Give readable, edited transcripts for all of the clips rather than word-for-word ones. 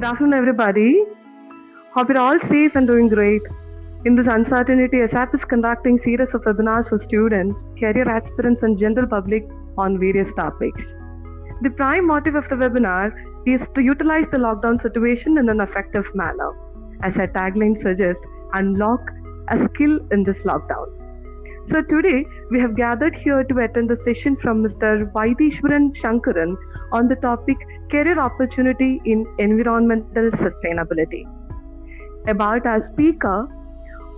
afternoon, everybody. Hope you're all safe and doing great. In this uncertainty, SAP is conducting series of webinars for students, career aspirants, and general public on various topics. The prime motive of the webinar is to utilize the lockdown situation in an effective manner. As our tagline suggests, unlock a skill in this lockdown. So today, we have gathered here to attend the session from Mr. Vaideeswaran Sankaran on the topic Career Opportunity in Environmental Sustainability. About our speaker,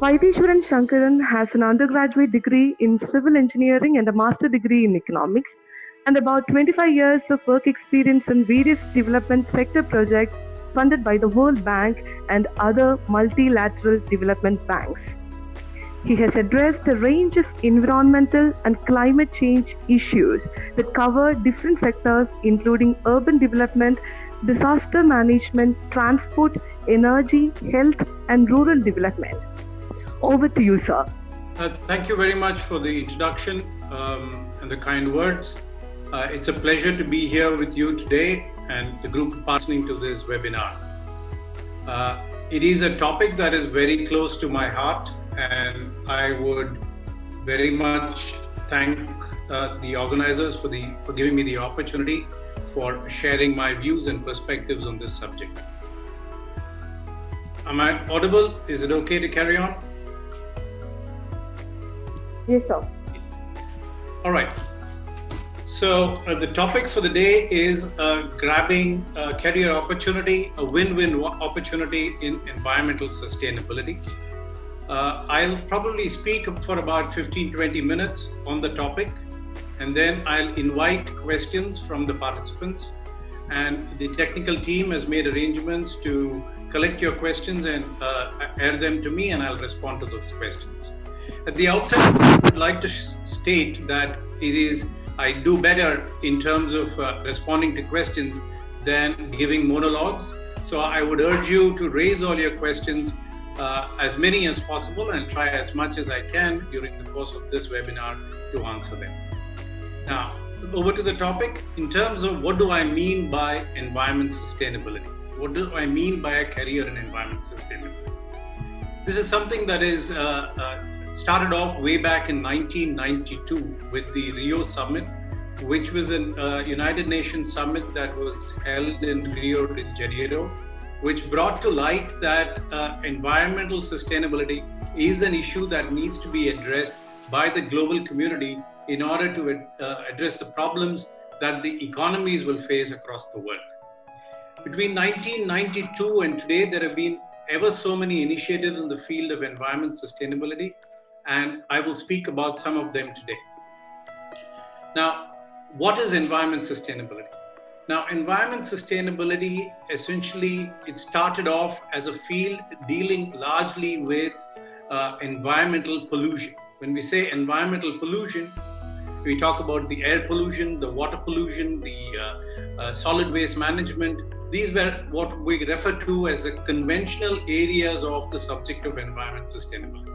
Vaideeswaran Sankaran has an undergraduate degree in civil engineering and a master degree in economics, and about 25 years of work experience in various development sector projects funded by the World Bank and other multilateral development banks. He has addressed a range of environmental and climate change issues that cover different sectors, including urban development, disaster management, transport, energy, health, and rural development. Over to you, sir. Thank you very much for the introduction and the kind words. It's a pleasure to be here with you today and the group listening to this webinar. It is a topic that is very close to my heart, and I would very much thank the organizers for giving me the opportunity for sharing my views and perspectives on this subject. Am I audible? Is it okay to carry on? Yes, sir. All right. So the topic for the day is grabbing a career opportunity, a win-win opportunity in environmental sustainability. I'll probably speak for about 15-20 minutes on the topic, and then I'll invite questions from the participants, and the technical team has made arrangements to collect your questions and air them to me, and I'll respond to those questions. At the outset, I would like to state that I do better in terms of responding to questions than giving monologues. So I would urge you to raise all your questions, as many as possible, and try as much as I can during the course of this webinar to answer them. Now, over to the topic. In terms of what do I mean by environment sustainability? What do I mean by a career in environment sustainability? This is something that is started off way back in 1992 with the Rio Summit, which was a United Nations summit that was held in Rio de Janeiro, which brought to light that environmental sustainability is an issue that needs to be addressed by the global community in order to address the problems that the economies will face across the world. Between 1992 and today, there have been ever so many initiatives in the field of environment sustainability, and I will speak about some of them today. Now, what is environment sustainability? Now, environment sustainability, essentially, it started off as a field dealing largely with environmental pollution. When we say environmental pollution, we talk about the air pollution, the water pollution, the solid waste management. These were what we refer to as the conventional areas of the subject of environment sustainability.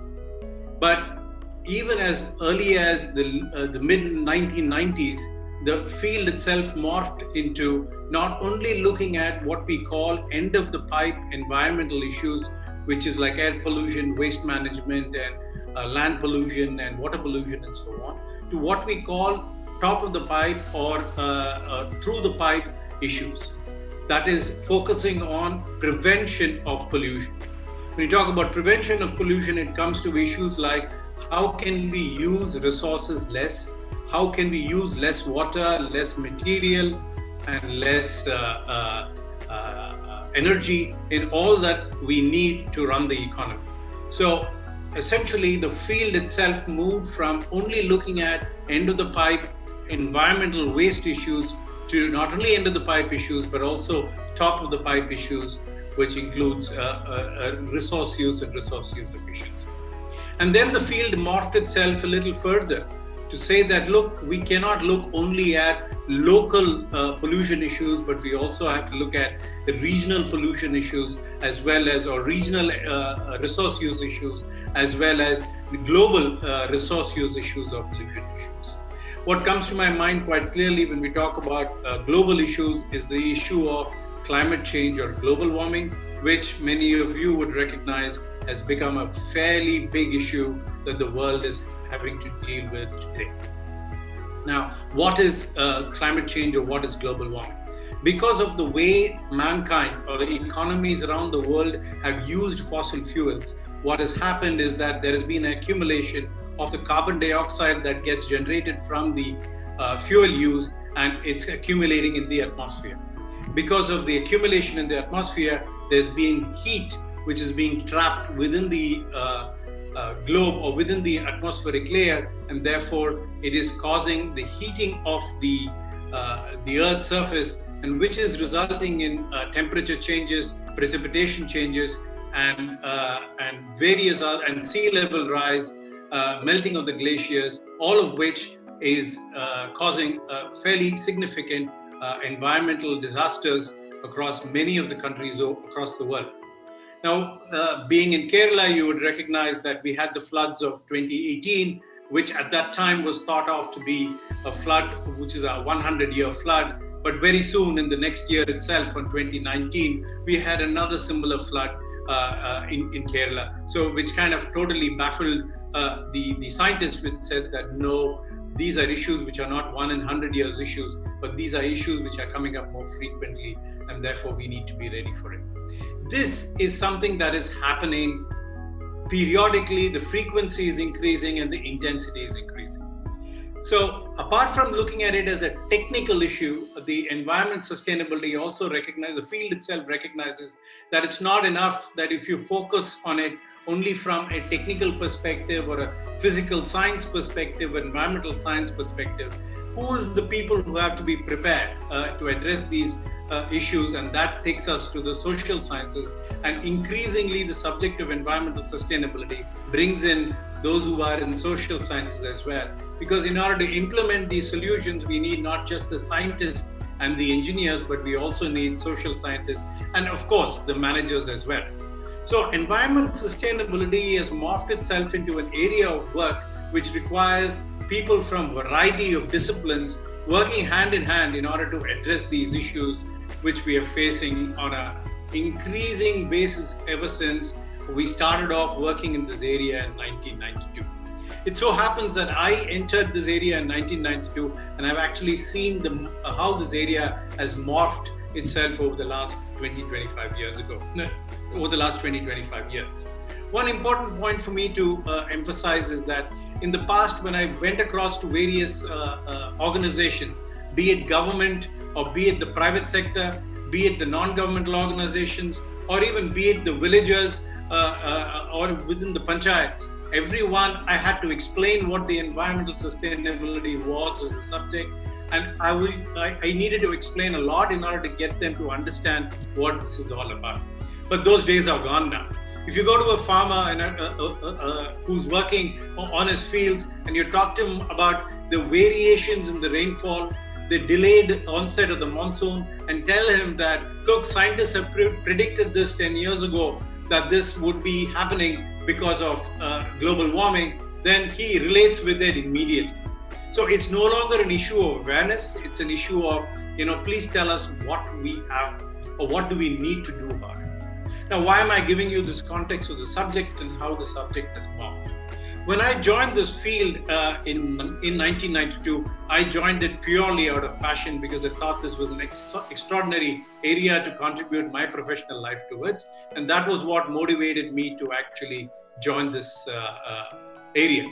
But even as early as the mid-1990s, the field itself morphed into not only looking at what we call end-of-the-pipe environmental issues, which is like air pollution, waste management, and land pollution and water pollution and so on, to what we call top-of-the-pipe or through-the-pipe issues. That is focusing on prevention of pollution. When you talk about prevention of pollution, it comes to issues like how can we use resources less? How can we use less water, less material, and less energy in all that we need to run the economy? So essentially, the field itself moved from only looking at end-of-the-pipe environmental waste issues to not only end-of-the-pipe issues, but also top-of-the-pipe issues, which includes resource use and resource use efficiency. And then the field morphed itself a little further to say that, look, we cannot look only at local pollution issues, but we also have to look at the regional pollution issues as well as, or regional resource use issues, as well as the global resource use issues or pollution issues. What comes to my mind quite clearly when we talk about global issues is the issue of climate change or global warming, which many of you would recognize has become a fairly big issue that the world is having to deal with today. Now, what is climate change or what is global warming? Because of the way mankind or the economies around the world have used fossil fuels, what has happened is that there has been an accumulation of the carbon dioxide that gets generated from the fuel use, and it's accumulating in the atmosphere. Because of the accumulation in the atmosphere, there's been heat which is being trapped within the globe or within the atmospheric layer, and therefore it is causing the heating of the Earth's surface, and which is resulting in temperature changes, precipitation changes, and various and sea level rise, melting of the glaciers, all of which is causing fairly significant environmental disasters across many of the countries across the world. Now, being in Kerala, you would recognize that we had the floods of 2018, which at that time was thought of to be a flood, which is a 100-year flood. But very soon in the next year itself, on 2019, we had another similar flood in Kerala. So which kind of totally baffled the scientists, which said that no, these are issues which are not 1 in 100 years issues, but these are issues which are coming up more frequently, and therefore we need to be ready for it. This is something that is happening periodically. The frequency is increasing and the intensity is increasing. So apart from looking at it as a technical issue, the environment sustainability also recognizes, the field itself recognizes that it's not enough that if you focus on it only from a technical perspective or a physical science perspective, environmental science perspective. Who is the people who have to be prepared to address these issues? And that takes us to the social sciences. And increasingly, the subject of environmental sustainability brings in those who are in social sciences as well. Because in order to implement these solutions, we need not just the scientists and the engineers, but we also need social scientists and, of course, the managers as well. So environmental sustainability has morphed itself into an area of work which requires people from a variety of disciplines working hand in hand in order to address these issues which we are facing on an increasing basis ever since we started off working in this area in 1992. It so happens that I entered this area in 1992, and I've actually seen how this area has morphed itself over the last 20-25 years. One important point for me to emphasize is that in the past, when I went across to various organizations, be it government or be it the private sector, be it the non-governmental organizations, or even be it the villagers or within the panchayats, everyone, I had to explain what the environmental sustainability was as a subject. And I needed to explain a lot in order to get them to understand what this is all about. But those days are gone now. If you go to a farmer who's working on his fields and you talk to him about the variations in the rainfall, the delayed onset of the monsoon, and tell him that, look, scientists have predicted this 10 years ago, that this would be happening because of global warming, then he relates with it immediately. So it's no longer an issue of awareness, it's an issue of, please tell us what we have or what do we need to do about it. Now, why am I giving you this context of the subject and how the subject has morphed? When I joined this field in 1992, I joined it purely out of passion because I thought this was an extraordinary area to contribute my professional life towards. And that was what motivated me to actually join this area.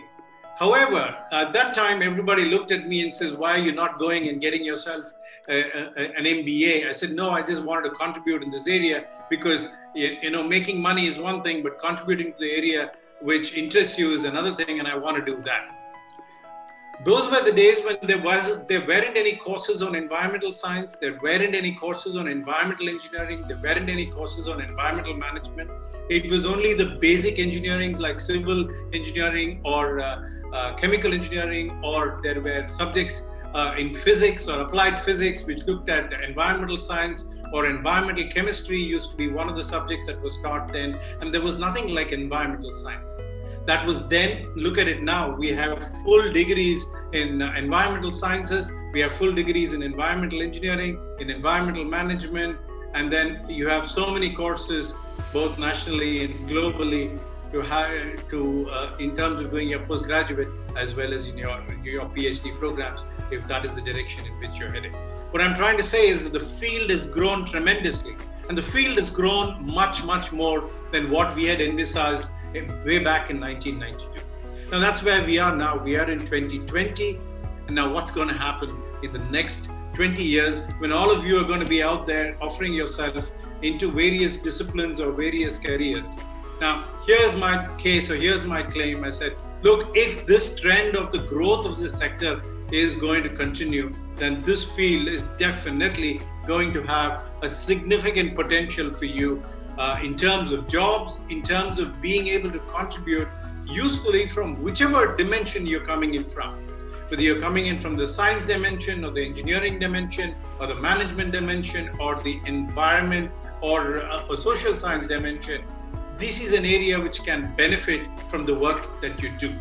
However, at that time, everybody looked at me and says, why are you not going and getting yourself an MBA? I said, no, I just wanted to contribute in this area because, making money is one thing, but contributing to the area which interests you is another thing, and I want to do that. Those were the days when there weren't any courses on environmental science, there weren't any courses on environmental engineering, there weren't any courses on environmental management. It was only the basic engineering like civil engineering or chemical engineering, or there were subjects in physics or applied physics which looked at environmental science, or environmental chemistry used to be one of the subjects that was taught then, and there was nothing like environmental science. That was then. Look at it now. We have full degrees in environmental sciences, we have full degrees in environmental engineering, in environmental management, And then you have so many courses, both nationally and globally, to hire in terms of doing your postgraduate as well as in your PhD programs, if that is the direction in which you're heading. What I'm trying to say is that the field has grown tremendously, and the field has grown much, much more than what we had envisaged way back in 1992. Now that's where we are now. We are in 2020, and now what's going to happen in the next 20 years when all of you are going to be out there offering yourself into various disciplines or various careers? Now, here's my case, or here's my claim. I said, look, if this trend of the growth of this sector is going to continue, then this field is definitely going to have a significant potential for you in terms of jobs, in terms of being able to contribute usefully from whichever dimension you're coming in from. Whether you're coming in from the science dimension or the engineering dimension or the management dimension or the environment or a social science dimension, this is an area which can benefit from the work that you do.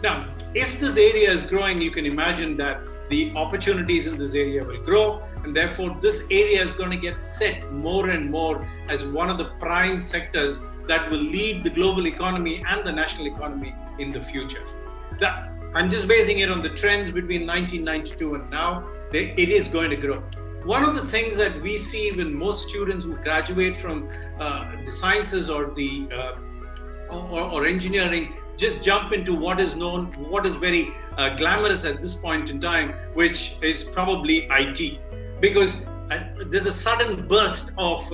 Now, if this area is growing, you can imagine that the opportunities in this area will grow, and therefore this area is going to get set more and more as one of the prime sectors that will lead the global economy and the national economy in the future. I'm just basing it on the trends between 1992 and now. It is going to grow. One of the things that we see when most students who graduate from the sciences or the or engineering just jump into what is known, what is very glamorous at this point in time, which is probably IT, because there's a sudden burst of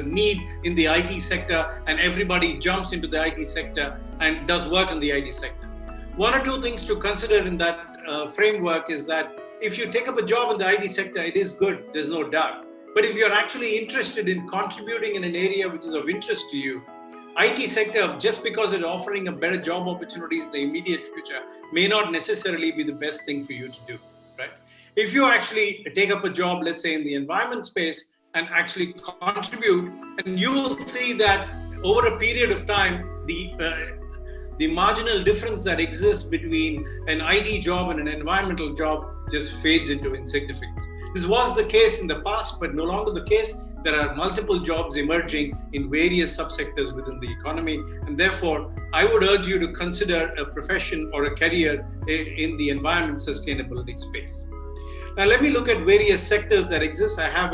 need in the IT sector, and everybody jumps into the IT sector and does work in the IT sector. One or two things to consider in that framework is that if you take up a job in the IT sector, it is good, there's no doubt. But if you're actually interested in contributing in an area which is of interest to you, IT sector, just because it's offering a better job opportunities in the immediate future, may not necessarily be the best thing for you to do, right? If you actually take up a job, let's say in the environment space, and actually contribute, and you will see that over a period of time, the marginal difference that exists between an IT job and an environmental job just fades into insignificance. This was the case in the past, but no longer the case. There are multiple jobs emerging in various subsectors within the economy, and therefore I would urge you to consider a profession or a career in the environment sustainability space. Now let me look at various sectors that exist. I have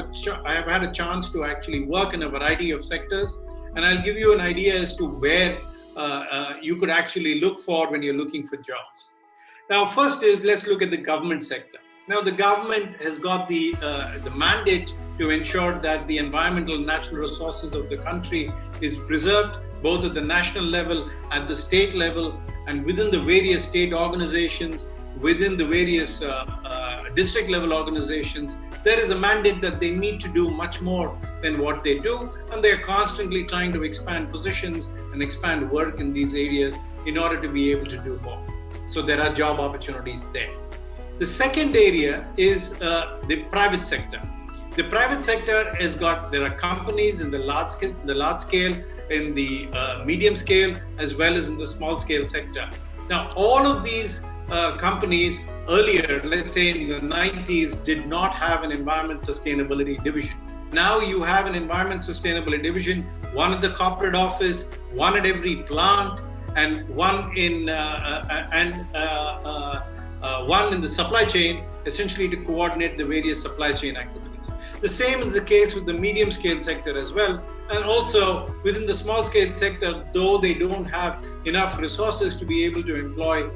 had a chance to actually work in a variety of sectors, and I'll give you an idea as to where you could actually look for when you're looking for jobs. Now, first is, let's look at the government sector. Now, the government has got the mandate to ensure that the environmental and natural resources of the country is preserved, both at the national level, at the state level, and within the various state organizations, within the various district level organizations. There is a mandate that they need to do much more than what they do, and they're constantly trying to expand positions and expand work in these areas in order to be able to do more. So there are job opportunities there. The second area is the private sector. The private sector there are companies in the large scale, in the medium scale, as well as in the small scale sector. Now, all of these companies earlier, let's say in the 90s, did not have an environment sustainability division. Now you have an environment sustainability division, one at the corporate office, one at every plant, and one in the supply chain, essentially to coordinate the various supply chain activities. The same is the case with the medium scale sector as well, and also within the small scale sector, though they don't have enough resources to be able to employ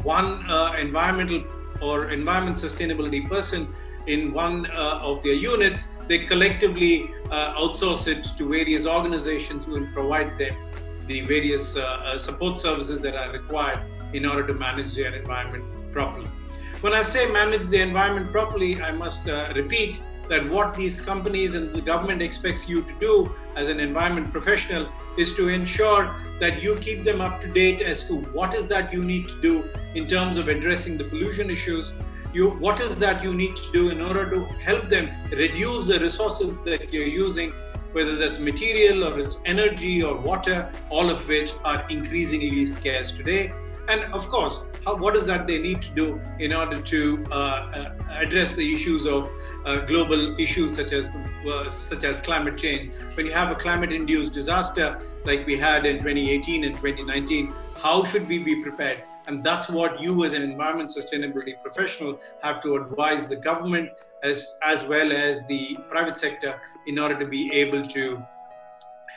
one environmental or environment sustainability person in one of their units, they collectively outsource it to various organizations who will provide them the various support services that are required in order to manage their environment properly. When I say manage the environment properly, I must repeat that what these companies and the government expects you to do as an environment professional is to ensure that you keep them up to date as to what is that you need to do in terms of addressing the pollution issues. What is that you need to do in order to help them reduce the resources that you're using, whether that's material or it's energy or water, all of which are increasingly scarce today. And of course, what is that they need to do in order to address the issues of global issues such as climate change. When you have a climate-induced disaster like we had in 2018 and 2019, how should we be prepared? And that's what you as an environment sustainability professional have to advise the government as well as the private sector in order to be able to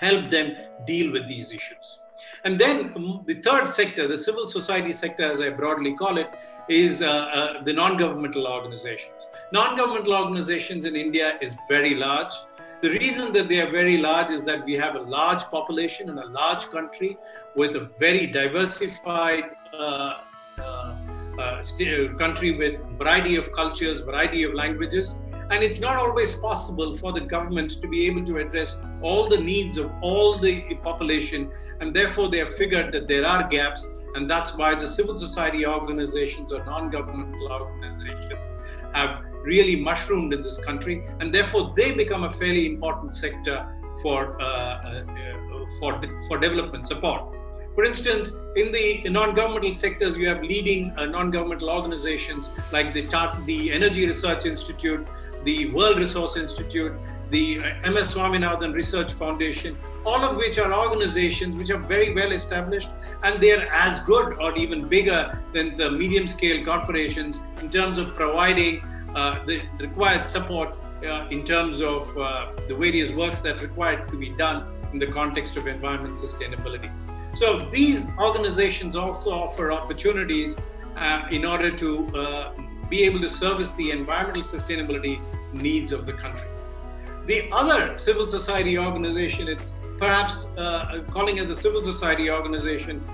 help them deal with these issues. And then the third sector, the civil society sector, as I broadly call it, is the non-governmental organizations. Non-governmental organizations in India is very large. The reason that they are very large is that we have a large population in a large country with a very diversified country with variety of cultures, variety of languages. And it's not always possible for the government to be able to address all the needs of all the population. And therefore, they have figured that there are gaps. And that's why the civil society organizations or non-governmental organizations have really mushroomed in this country. And therefore, they become a fairly important sector for development support. For instance, in the non-governmental sectors, you have leading non-governmental organizations like the Energy Research Institute, the World Resource Institute, the MS Swaminathan Research Foundation, all of which are organizations which are very well established, and they are as good or even bigger than the medium-scale corporations in terms of providing the required support in terms of the various works that are required to be done in the context of environment sustainability. So these organizations also offer opportunities in order to be able to service the environmental sustainability needs of the country. The other civil society organization, it's perhaps calling it the civil society organization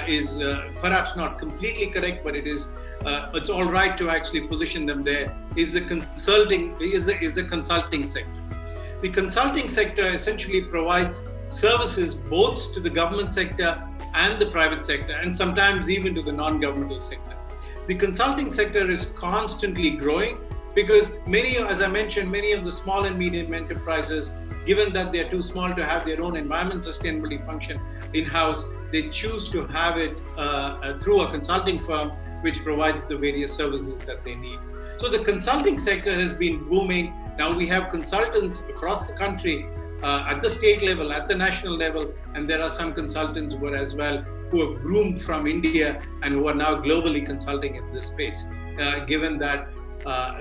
is perhaps not completely correct, but it's all right to actually position them there, is a consulting sector. The consulting sector essentially provides services both to the government sector and the private sector, and sometimes even to the non-governmental sector. The consulting sector is constantly growing because as I mentioned, many of the small and medium enterprises, given that they're too small to have their own environment sustainability function in-house, they choose to have it through a consulting firm which provides the various services that they need. So the consulting sector has been booming. Now we have consultants across the country at the state level, at the national level, and there are some consultants who have groomed from India and who are now globally consulting in this space, given that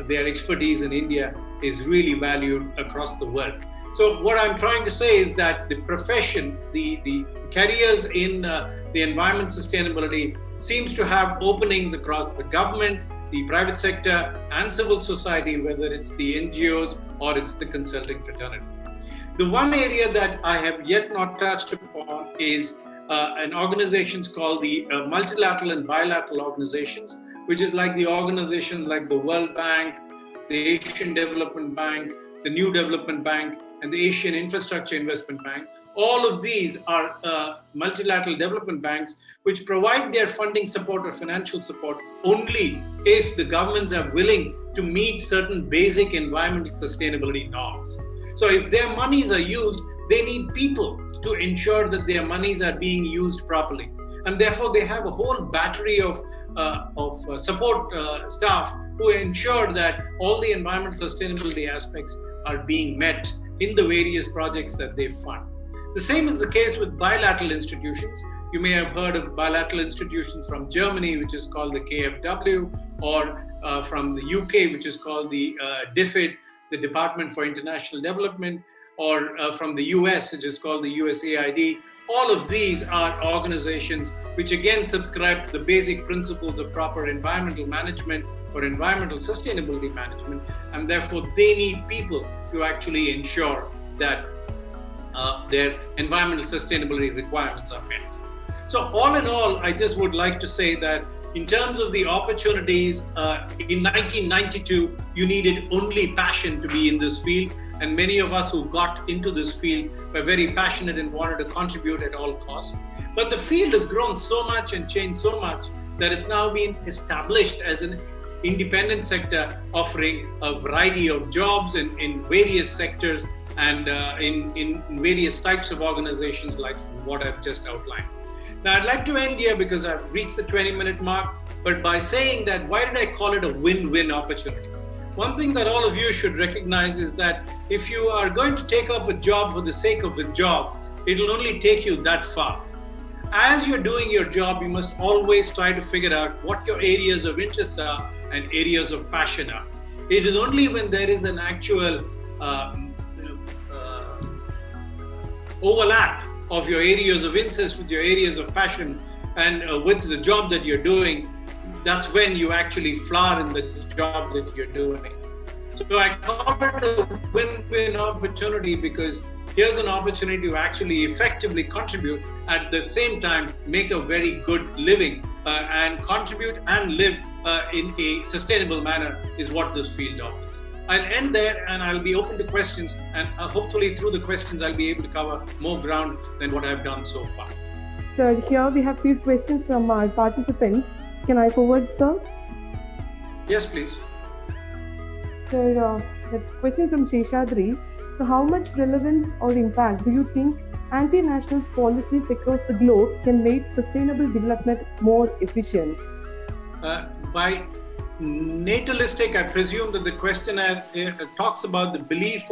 their expertise in India is really valued across the world. So what I'm trying to say is that the profession, the careers in the environment sustainability seems to have openings across the government, the private sector, and civil society, whether it's the NGOs or it's the consulting fraternity. The one area that I have yet not touched upon is an organizations called the multilateral and bilateral organizations, which is like the organizations like the World Bank, the Asian Development Bank, the New Development Bank, and the Asian Infrastructure Investment Bank. All of these are multilateral development banks which provide their funding support or financial support only if the governments are willing to meet certain basic environmental sustainability norms. So if their monies are used, they need people to ensure that their monies are being used properly. And therefore, they have a whole battery of support staff who ensure that all the environmental sustainability aspects are being met in the various projects that they fund. The same is the case with bilateral institutions. You may have heard of bilateral institutions from Germany, which is called the KfW, or from the UK, which is called the DFID, the Department for International Development, or from the US, which is called the USAID. All of these are organizations which again subscribe to the basic principles of proper environmental management or environmental sustainability management, and therefore they need people to actually ensure that their environmental sustainability requirements are met. So all in all, I just would like to say that in terms of the opportunities, in 1992, you needed only passion to be in this field. And many of us who got into this field were very passionate and wanted to contribute at all costs. But the field has grown so much and changed so much that it's now been established as an independent sector offering a variety of jobs in various sectors and in various types of organizations like what I've just outlined. Now, I'd like to end here because I've reached the 20-minute mark, but by saying that, why did I call it a win-win opportunity? one thing that all of you should recognize is that if you are going to take up a job for the sake of the job, it'll only take you that far. As you're doing your job, you must always try to figure out what your areas of interest are and areas of passion are. It is only when there is an actual overlap of your areas of interest with your areas of passion and with the job that you're doing, that's when you actually flower in the job that you're doing. So I call it a win-win opportunity, because here's an opportunity to actually effectively contribute, at the same time make a very good living and contribute and live in a sustainable manner is what this field offers. I'll end there and I'll be open to questions, and hopefully through the questions I'll be able to cover more ground than what I've done so far. Sir, here we have few questions from our participants. Can I forward, sir? Yes, please. Sir, the question from Sheshadri. So how much relevance or impact do you think anti-nationalist policies across the globe can make sustainable development more efficient? By natalistic, I presume that the questioner talks about the belief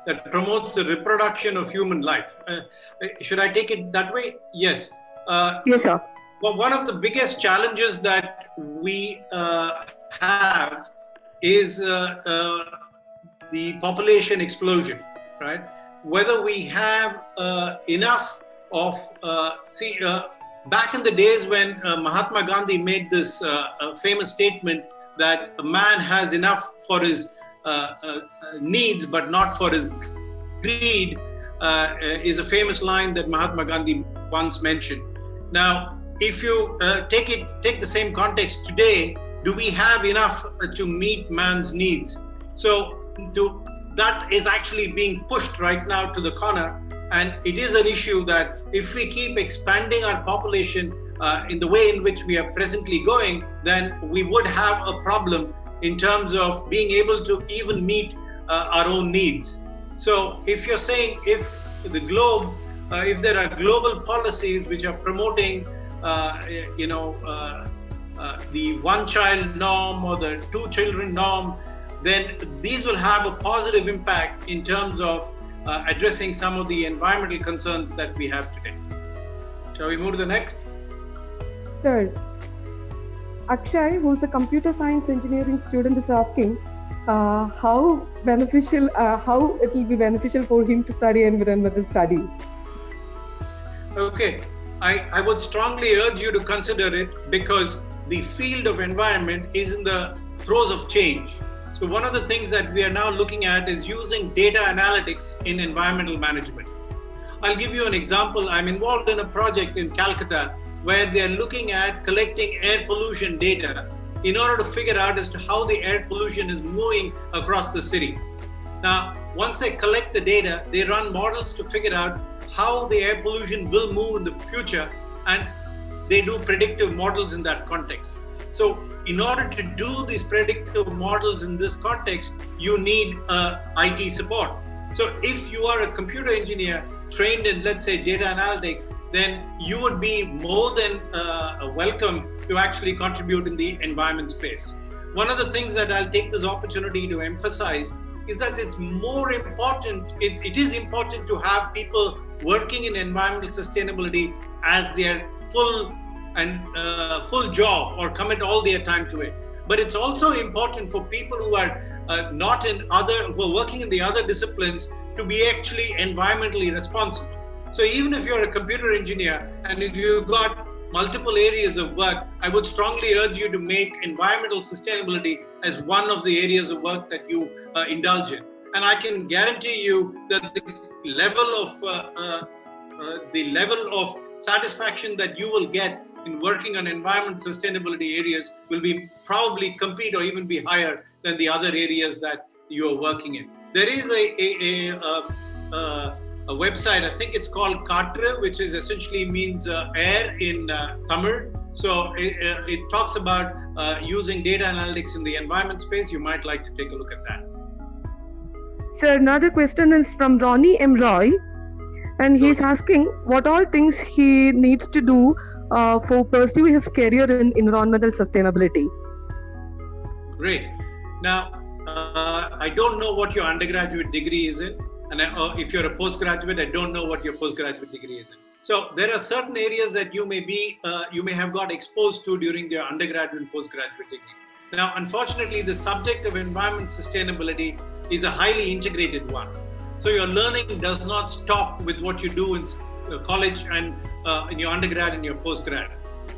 that promotes the reproduction of human life. Should I take it that way? Yes. Yes, sir. Well, one of the biggest challenges that we have is the population explosion, right? Whether we have enough of, back in the days when Mahatma Gandhi made this famous statement that a man has enough for his needs but not for his greed, is a famous line that Mahatma Gandhi once mentioned. Now, if you take the same context today, do we have enough to meet man's needs? So that is actually being pushed right now to the corner, and it is an issue that if we keep expanding our population in the way in which we are presently going, then we would have a problem in terms of being able to even meet our own needs. So if you're saying if there are global policies which are promoting the one-child norm or the two-children norm, then these will have a positive impact in terms of addressing some of the environmental concerns that we have today. Shall we move to the next? Sir, Akshay, who's a computer science engineering student, is asking how it will be beneficial for him to study environmental studies. Okay, I would strongly urge you to consider it, because the field of environment is in the throes of change. So one of the things that we are now looking at is using data analytics in environmental management. I'll give you an example. I'm involved in a project in Calcutta where they're looking at collecting air pollution data in order to figure out as to how the air pollution is moving across the city. Now, once they collect the data, they run models to figure out how the air pollution will move in the future, and they do predictive models in that context. So in order to do these predictive models in this context, you need IT support. So if you are a computer engineer trained in, let's say, data analytics, then you would be more than welcome to actually contribute in the environment space. One of the things that I'll take this opportunity to emphasize is that it's more important, it is important to have people working in environmental sustainability as their full job or commit all their time to it. But it's also important for people who are who are working in the other disciplines to be actually environmentally responsible. So even if you're a computer engineer and if you've got multiple areas of work, I would strongly urge you to make environmental sustainability as one of the areas of work that you indulge in. And I can guarantee you that the level of satisfaction that you will get in working on environment sustainability areas will be probably compete or even be higher than the other areas that you are working in. There is a website, I think it's called Katre, which is essentially means air in Tamil. So it talks about using data analytics in the environment space. You might like to take a look at that. Sir, another question is from Ronnie M. Roy, and he's asking what all things he needs to do for pursue his career in environmental sustainability. Great. Now, I don't know what your undergraduate degree is in. And if you're a postgraduate, I don't know what your postgraduate degree is in. So there are certain areas that you may have got exposed to during your undergraduate and postgraduate degrees. Now, unfortunately, the subject of environment sustainability is a highly integrated one. So your learning does not stop with what you do in college and in your undergrad and your postgrad.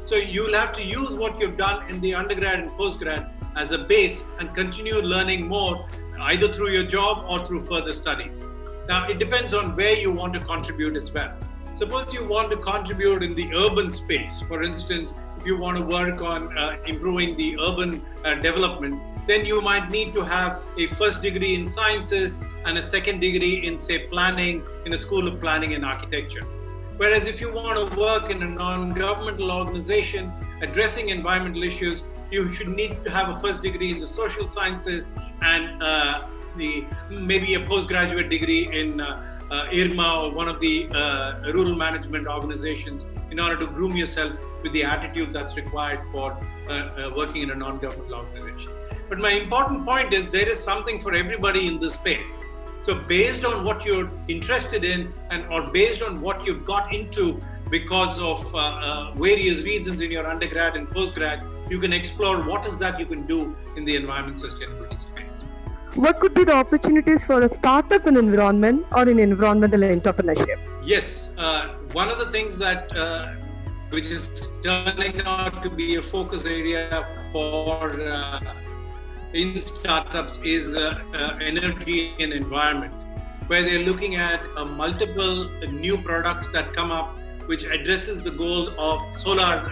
So you'll have to use what you've done in the undergrad and postgrad as a base and continue learning more, either through your job or through further studies. Now, it depends on where you want to contribute as well. Suppose you want to contribute in the urban space. For instance, if you want to work on improving the urban development, then you might need to have a first degree in sciences and a second degree in, say, planning, in a school of planning and architecture. Whereas if you want to work in a non-governmental organization addressing environmental issues, you should need to have a first degree in the social sciences and maybe a postgraduate degree in IRMA or one of the rural management organizations in order to groom yourself with the attitude that's required for working in a non-governmental organization. But my important point is there is something for everybody in this space. So based on what you're interested in or based on what you've got into because of various reasons in your undergrad and postgrad, you can explore what is that you can do in the environment sustainability space. What could be the opportunities for a startup in environment or in environmental entrepreneurship? Yes, one of the things that which is turning out to be a focus area for in startups is energy and environment, where they're looking at multiple new products that come up which addresses the goal of solar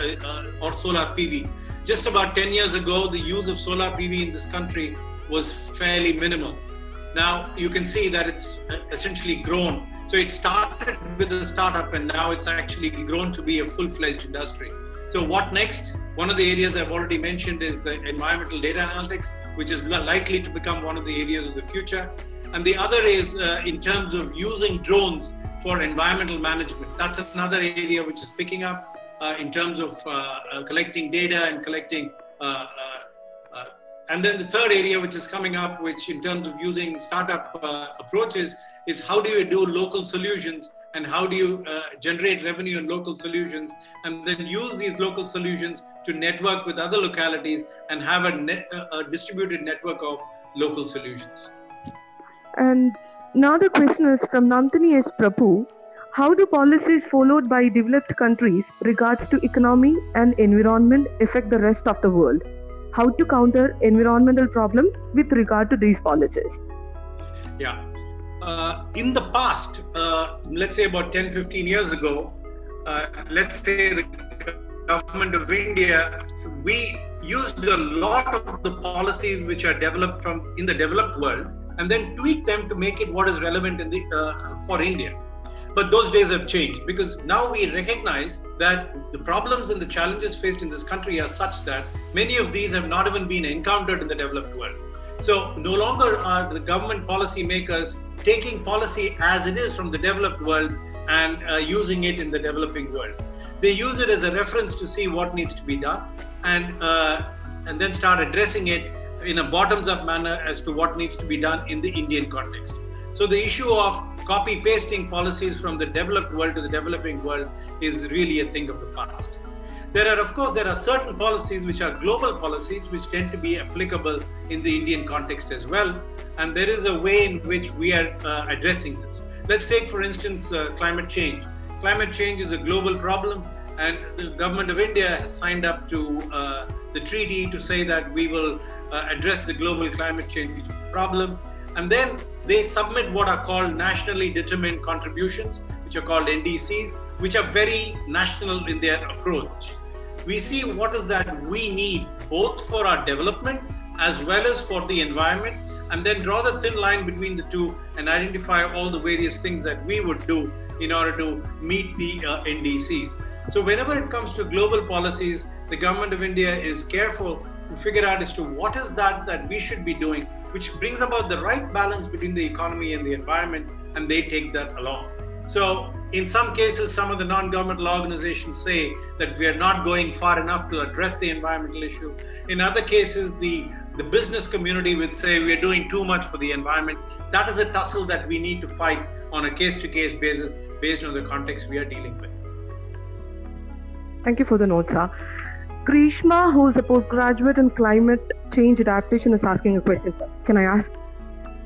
or solar PV. Just about 10 years ago, the use of solar PV in this country was fairly minimal. Now you can see that it's essentially grown. So it started with a startup and now it's actually grown to be a full-fledged industry. So what next? One of the areas I've already mentioned is the environmental data analytics, which is likely to become one of the areas of the future. And the other is in terms of using drones for environmental management. That's another area which is picking up in terms of collecting data and collecting and then the third area which is coming up, which in terms of using startup approaches, is how do you do local solutions and how do you generate revenue in local solutions and then use these local solutions to network with other localities and have a distributed network of local solutions. And now the question is from Nandini S. Prabhu. How do policies followed by developed countries regards to economy and environment affect the rest of the world? How to counter environmental problems with regard to these policies? Yeah. In the past, let's say about 10-15 years ago, let's say the government of India, we used a lot of the policies which are developed in the developed world and then tweak them to make it what is relevant for India. But those days have changed because now we recognize that the problems and the challenges faced in this country are such that many of these have not even been encountered in the developed world. So no longer are the government policy makers taking policy as it is from the developed world and using it in the developing world. They use it as a reference to see what needs to be done and then start addressing it in a bottoms-up manner as to what needs to be done in the Indian context. So the issue of copy-pasting policies from the developed world to the developing world is really a thing of the past. There are certain policies which are global policies which tend to be applicable in the Indian context as well. And there is a way in which we are addressing this. Let's take, for instance, climate change. Climate change is a global problem and the government of India has signed up to the treaty to say that we will address the global climate change problem. And then they submit what are called nationally determined contributions, which are called NDCs, which are very national in their approach. We see what is that we need both for our development as well as for the environment, and then draw the thin line between the two and identify all the various things that we would do in order to meet the NDCs. So whenever it comes to global policies, the government of India is careful to figure out as to what is that we should be doing, which brings about the right balance between the economy and the environment, and they take that along. So in some cases, some of the non-governmental organizations say that we are not going far enough to address the environmental issue. In other cases, the The business community would say we're doing too much for the environment. That is a tussle that we need to fight on a case-to-case basis based on the context we are dealing with. Thank you for the notes, sir. Grishma, who is a postgraduate in climate change adaptation, is asking a question, sir. Can I ask?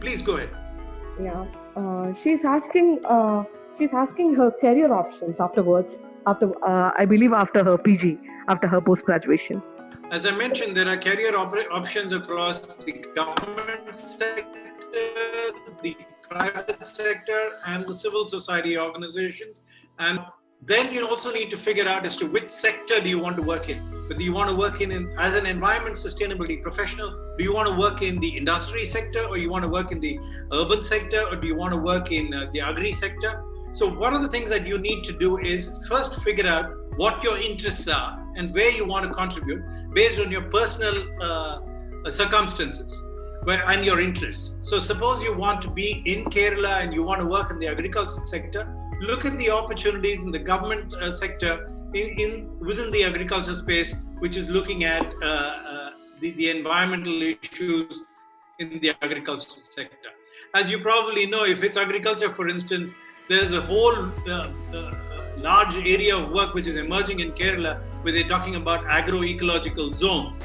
Please go ahead. Yeah, she's asking her career options afterwards. I believe after her PG, after her post graduation. As I mentioned, there are career options across the government sector, the private sector, and the civil society organizations. And then you also need to figure out as to which sector do you want to work in. Whether you want to work in as an environment sustainability professional, do you want to work in the industry sector, or you want to work in the urban sector, or do you want to work in the agri sector? So one of the things that you need to do is first figure out what your interests are and where you want to contribute based on your personal circumstances and your interests. So suppose you want to be in Kerala and you want to work in the agriculture sector, look at the opportunities in the government sector within the agriculture space, which is looking at the environmental issues in the agricultural sector. As you probably know, if it's agriculture, for instance, there's a whole large area of work which is emerging in Kerala where they're talking about agroecological zones.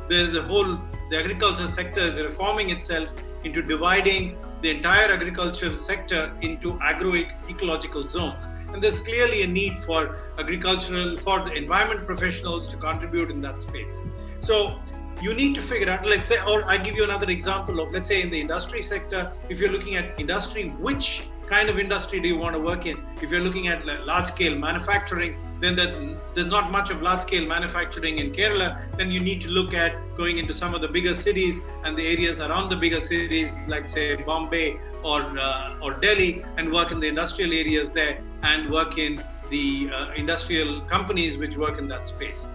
The agriculture sector is reforming itself into dividing the entire agriculture sector into agroecological zones. And there's clearly a need for the environment professionals to contribute in that space. So you need to figure out, let's say, or I give you another example of, let's say in the industry sector, if you're looking at industry, which kind of industry do you want to work in? If you're looking at large-scale manufacturing, then there's not much of large-scale manufacturing in Kerala. Then you need to look at going into some of the bigger cities and the areas around the bigger cities, like say Bombay or Delhi, and work in the industrial areas there and work in the industrial companies which work in that space.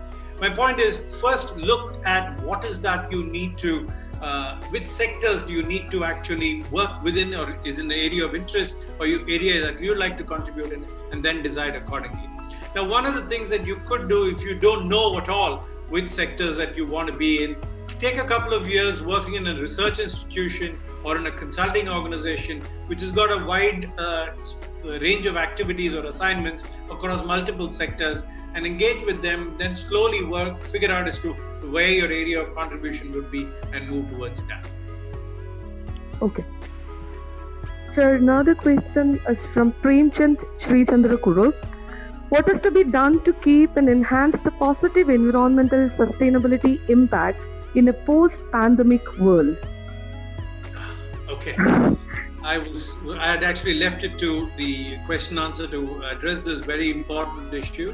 My point is, first look at what is that you need to which sectors do you need to actually work within, or is in the area of interest, or area that you like to contribute in, and then decide accordingly. Now, one of the things that you could do if you don't know at all which sectors that you want to be in, take a couple of years working in a research institution or in a consulting organization which has got a wide range of activities or assignments across multiple sectors, and engage with them, then slowly figure out as to where your area of contribution would be and move towards that. Okay. Sir, another question is from Premchand Sri Chandrakuru. What is to be done to keep and enhance the positive environmental sustainability impacts in a post-pandemic world? Okay. I had actually left it to the question answer to address this very important issue.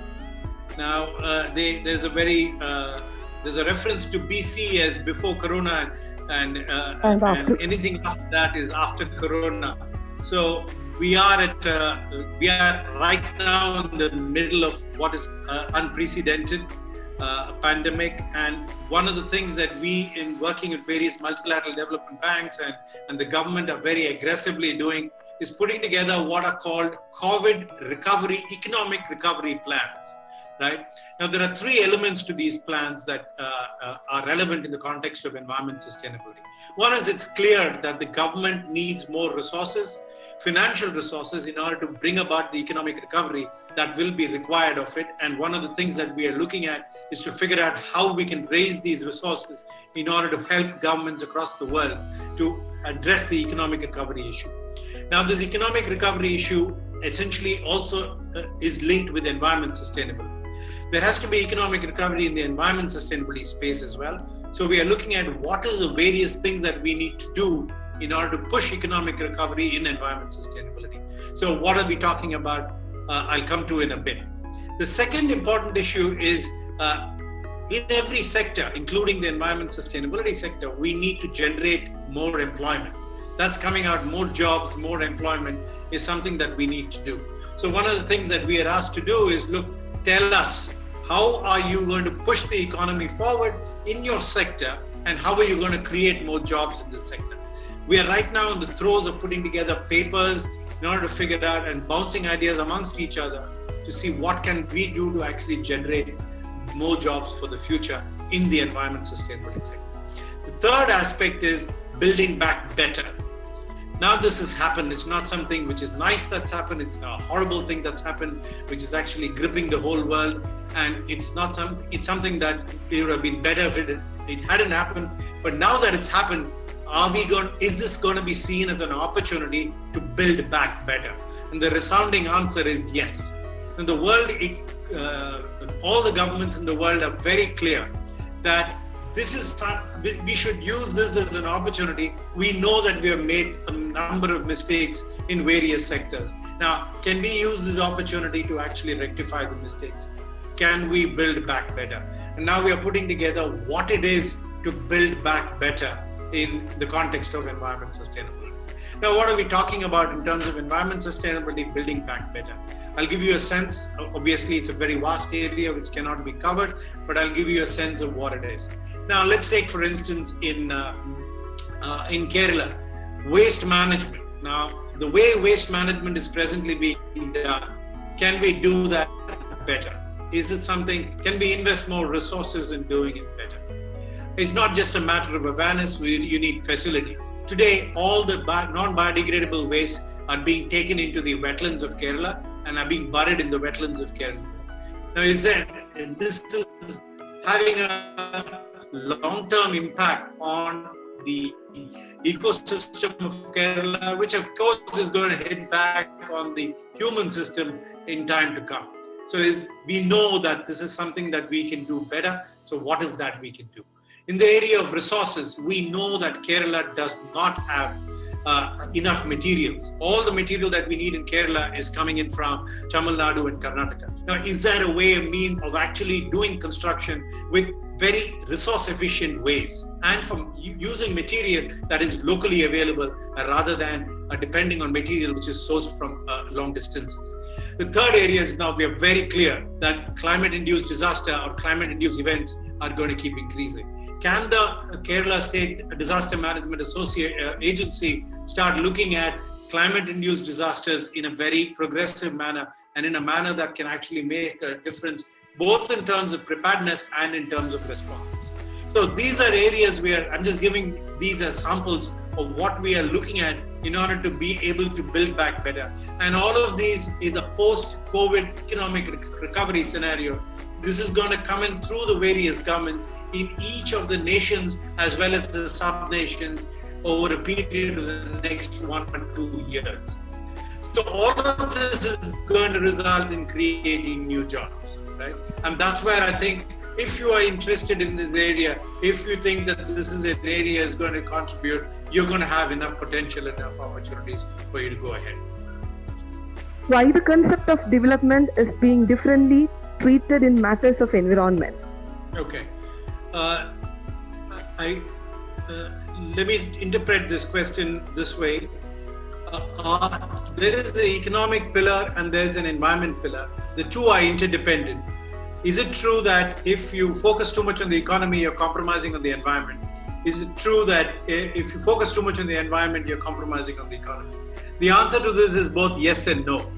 Now, there's a reference to BC as before Corona, and anything after that is after Corona. So we are right now in the middle of what is unprecedented pandemic, and one of the things that we, in working with various multilateral development banks and the government, are very aggressively doing is putting together what are called COVID recovery, economic recovery plans. Right? Now, there are three elements to these plans that are relevant in the context of environment sustainability. One is, it's clear that the government needs more resources, financial resources, in order to bring about the economic recovery that will be required of it. And one of the things that we are looking at is to figure out how we can raise these resources in order to help governments across the world to address the economic recovery issue. Now, this economic recovery issue essentially also is linked with environment sustainability. There has to be economic recovery in the environment sustainability space as well. So we are looking at what is the various things that we need to do in order to push economic recovery in environment sustainability. So what are we talking about? I'll come to in a bit. The second important issue is in every sector, including the environment sustainability sector, we need to generate more employment. That's coming out, more jobs, more employment is something that we need to do. So one of the things that we are asked to do is, look, tell us, how are you going to push the economy forward in your sector, and how are you going to create more jobs in this sector? We are right now in the throes of putting together papers in order to figure out and bouncing ideas amongst each other to see what can we do to actually generate more jobs for the future in the environment sustainability sector. The third aspect is building back better. Now this has happened. It's not something which is nice that's happened. It's a horrible thing that's happened, which is actually gripping the whole world. And it's something that it would have been better if it hadn't happened. But now that it's happened, is this going to be seen as an opportunity to build back better? And the resounding answer is yes. And the world, all the governments in the world are very clear that we should use this as an opportunity. We know that we have made a number of mistakes in various sectors. Now, can we use this opportunity to actually rectify the mistakes? Can we build back better? And now we are putting together what it is to build back better in the context of environment sustainability. Now, what are we talking about in terms of environment sustainability, building back better? I'll give you a sense. Obviously, it's a very vast area which cannot be covered, but I'll give you a sense of what it is. Now, let's take, for instance, in Kerala, waste management. Now, the way waste management is presently being done, can we do that better? Is it something, can we invest more resources in doing it better? It's not just a matter of awareness, you need facilities. Today, all the non-biodegradable waste are being taken into the wetlands of Kerala and are being buried in the wetlands of Kerala. Now, this is having a long-term impact on the ecosystem of Kerala, which of course is going to hit back on the human system in time to come. So we know that this is something that we can do better. So what is that we can do? In the area of resources, we know that Kerala does not have enough materials. All the material that we need in Kerala is coming in from Tamil Nadu and Karnataka. Now, is there a way, a mean of actually doing construction with very resource efficient ways and from using material that is locally available rather than depending on material which is sourced from long distances? The third area is now we are very clear that climate-induced disaster or climate-induced events are going to keep increasing. Can the Kerala State Disaster Management Agency start looking at climate-induced disasters in a very progressive manner and in a manner that can actually make a difference both in terms of preparedness and in terms of response? So these are areas where I'm just giving these as samples of what we are looking at in order to be able to build back better. And all of these is a post-COVID economic recovery scenario. This is going to come in through the various governments in each of the nations as well as the sub-nations over a period of the next 1 or 2 years. So all of this is going to result in creating new jobs, right? And that's where I think if you are interested in this area, if you think that this is an area is going to contribute, you're going to have enough potential, enough opportunities for you to go ahead. Why the concept of development is being differently treated in matters of environment? Okay. Let me interpret this question this way. There is the economic pillar and there is an environment pillar. The two are interdependent. Is it true that if you focus too much on the economy, you're compromising on the environment? Is it true that if you focus too much on the environment, you're compromising on the economy? The answer to this is both yes and no.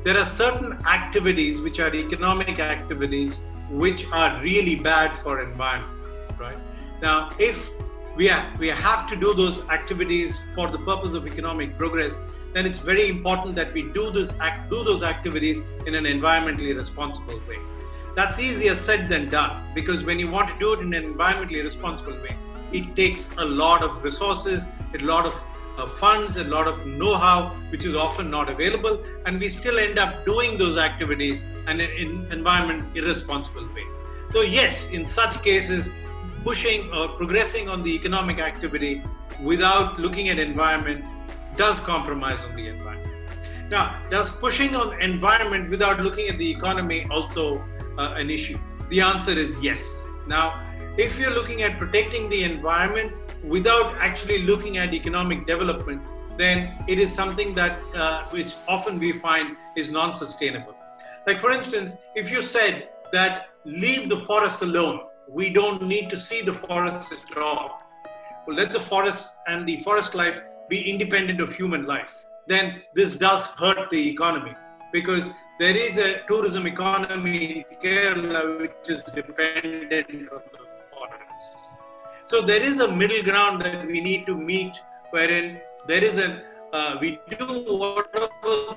There are certain activities which are economic activities which are really bad for environment, right? Now, if we have to do those activities for the purpose of economic progress, then it's very important that we do those activities in an environmentally responsible way. That's easier said than done, because when you want to do it in an environmentally responsible way, it takes a lot of resources, a lot of funds, a lot of know-how, which is often not available, and we still end up doing those activities in an environment irresponsible way. So yes, in such cases, pushing or progressing on the economic activity without looking at environment does compromise on the environment. Now, does pushing on environment without looking at the economy also an issue? The answer is yes. Now, if you're looking at protecting the environment without actually looking at economic development, then it is something that which often we find is non-sustainable. Like for instance, if you said that leave the forests alone, we don't need to see the forests at all. Well, let the forest and the forest life be independent of human life. Then this does hurt the economy, because there is a tourism economy in Kerala which is dependent on the forest. So there is a middle ground that we need to meet, wherein there is we do whatever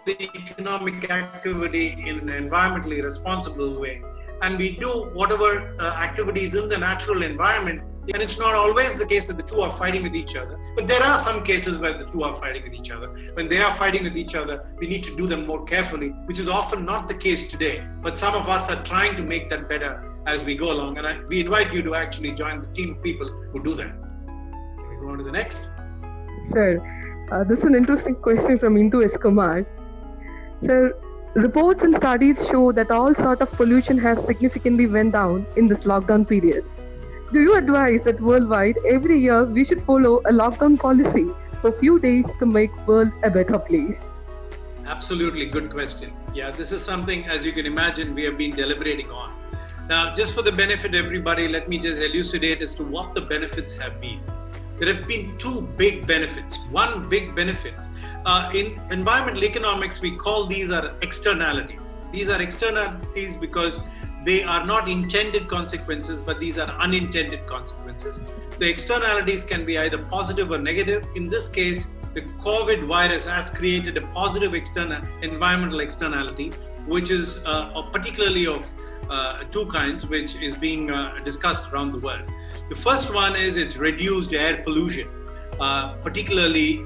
the economic activity in an environmentally responsible way, and we do whatever activities in the natural environment. And it's not always the case that the two are fighting with each other, but there are some cases where the two are fighting with each other. When they are fighting with each other, we need to do them more carefully, which is often not the case today. But some of us are trying to make that better as we go along, and we invite you to actually join the team of people who do that. Can we go on to the next? Sir, this is an interesting question from Indu S. Kumar. Sir, reports and studies show that all sort of pollution has significantly went down in this lockdown period. Do you advise that worldwide, every year, we should follow a lockdown policy for a few days to make world a better place? Absolutely, good question. Yeah, this is something, as you can imagine, we have been deliberating on. Now, just for the benefit of everybody, let me just elucidate as to what the benefits have been. There have been two big benefits. One big benefit, in environmental economics, we call these are externalities. These are externalities because they are not intended consequences, but these are unintended consequences. The externalities can be either positive or negative. In this case, the COVID virus has created a positive environmental externality, which is particularly of two kinds, which is being discussed around the world. The first one is it's reduced air pollution, particularly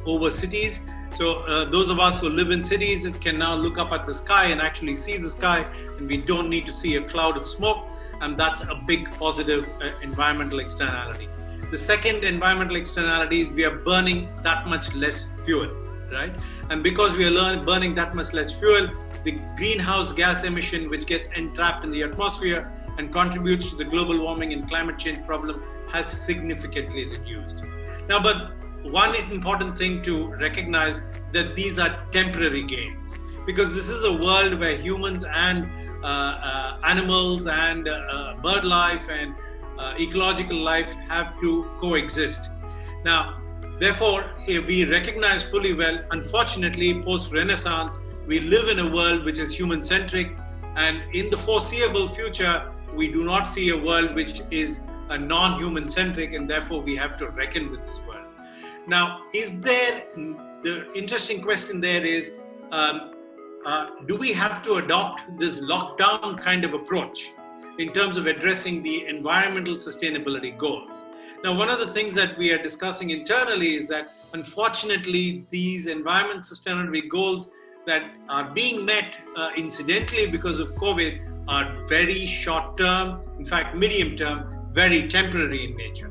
over cities. So those of us who live in cities can now look up at the sky and actually see the sky, and we don't need to see a cloud of smoke, and that's a big positive environmental externality. The second environmental externality is we are burning that much less fuel, right? And because we are burning that much less fuel, the greenhouse gas emission, which gets entrapped in the atmosphere and contributes to the global warming and climate change problem, has significantly reduced. Now, but one important thing to recognize that these are temporary gains, because this is a world where humans and animals and bird life and ecological life have to coexist. Now, therefore, we recognize fully well, unfortunately, post-Renaissance, we live in a world which is human-centric, and in the foreseeable future, we do not see a world which is a non-human centric, and therefore we have to reckon with this world. Now, the interesting question there is, do we have to adopt this lockdown kind of approach in terms of addressing the environmental sustainability goals? Now, one of the things that we are discussing internally is that, unfortunately, these environmental sustainability goals that are being met incidentally because of COVID are very short term, in fact, medium term, very temporary in nature.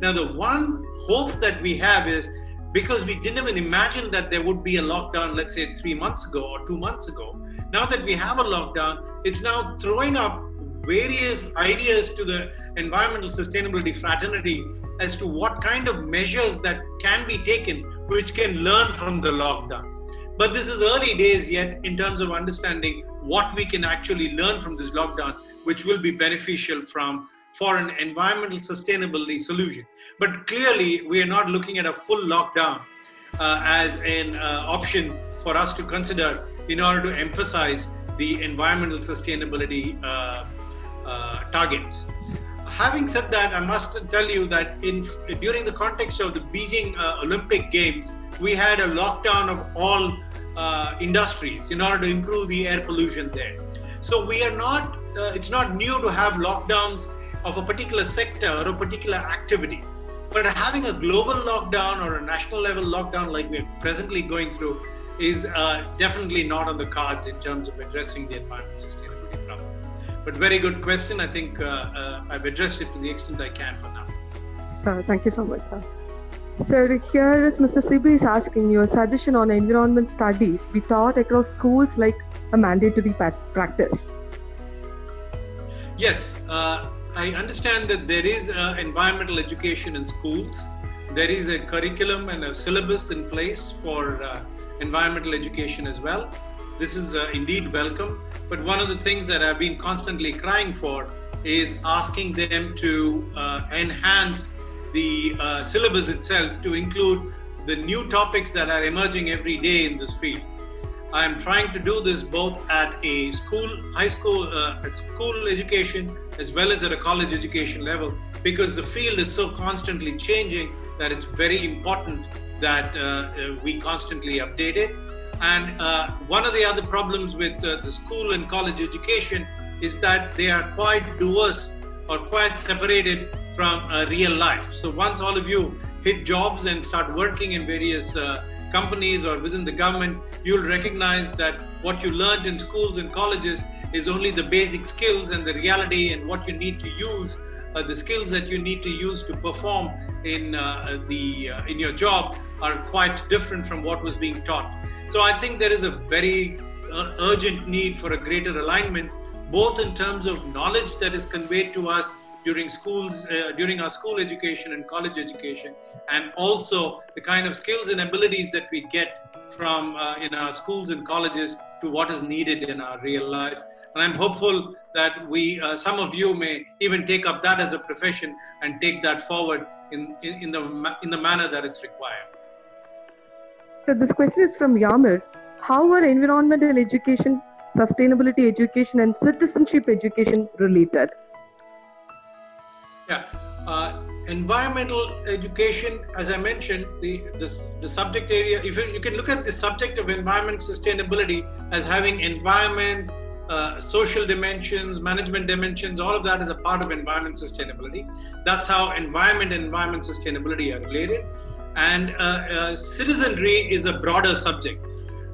Now, the one hope that we have is, because we didn't even imagine that there would be a lockdown, let's say 3 months ago or 2 months ago, now that we have a lockdown, it's now throwing up various ideas to the environmental sustainability fraternity as to what kind of measures that can be taken which can learn from the lockdown. But this is early days yet in terms of understanding what we can actually learn from this lockdown, which will be beneficial for an environmental sustainability solution. But clearly, we are not looking at a full lockdown as an option for us to consider in order to emphasize the environmental sustainability targets. Having said that, I must tell you that during the context of the Beijing Olympic Games, we had a lockdown of all industries in order to improve the air pollution there. So we are not, it's not new to have lockdowns of a particular sector or a particular activity. But having a global lockdown or a national level lockdown like we're presently going through is definitely not on the cards in terms of addressing the environmental sustainability problem. But very good question. I think I've addressed it to the extent I can for now. Sir, thank you so much, sir. Sir, here is Mr. Sibi is asking you a suggestion on environment studies be taught across schools like a mandatory practice. Yes, I understand that there is environmental education in schools. There is a curriculum and a syllabus in place for environmental education as well. This is indeed welcome. But one of the things that I've been constantly crying for is asking them to enhance the syllabus itself to include the new topics that are emerging every day in this field. I am trying to do this both at a high school, at school education, as well as at a college education level, because the field is so constantly changing that it's very important that we constantly update it. And one of the other problems with the school and college education is that they are quite diverse or quite separated from real life. So once all of you hit jobs and start working in various companies or within the government, you'll recognize that what you learned in schools and colleges is only the basic skills, and the reality and what you need to use, the skills that you need to use to perform in your job are quite different from what was being taught. So I think there is a very urgent need for a greater alignment, both in terms of knowledge that is conveyed to us during our school education and college education, and also the kind of skills and abilities that we get from in our schools and colleges to what is needed in our real life. And I'm hopeful that some of you may even take up that as a profession and take that forward in the manner that it's required. So this question is from Yamir. How are environmental education, sustainability education, and citizenship education related? Yeah, environmental education, as I mentioned, the subject area, if you can look at the subject of environment sustainability as having environment, social dimensions, management dimensions, all of that is a part of environment sustainability. That's how environment and environment sustainability are related. And citizenry is a broader subject.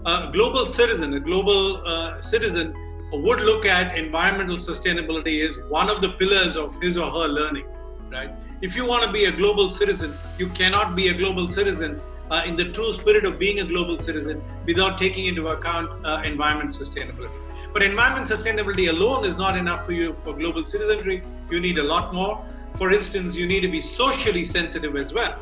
A global citizen would look at environmental sustainability as one of the pillars of his or her learning, right? If you want to be a global citizen, you cannot be a global citizen in the true spirit of being a global citizen without taking into account environment sustainability. But environment sustainability alone is not enough for you for global citizenry. You need a lot more. For instance, you need to be socially sensitive as well,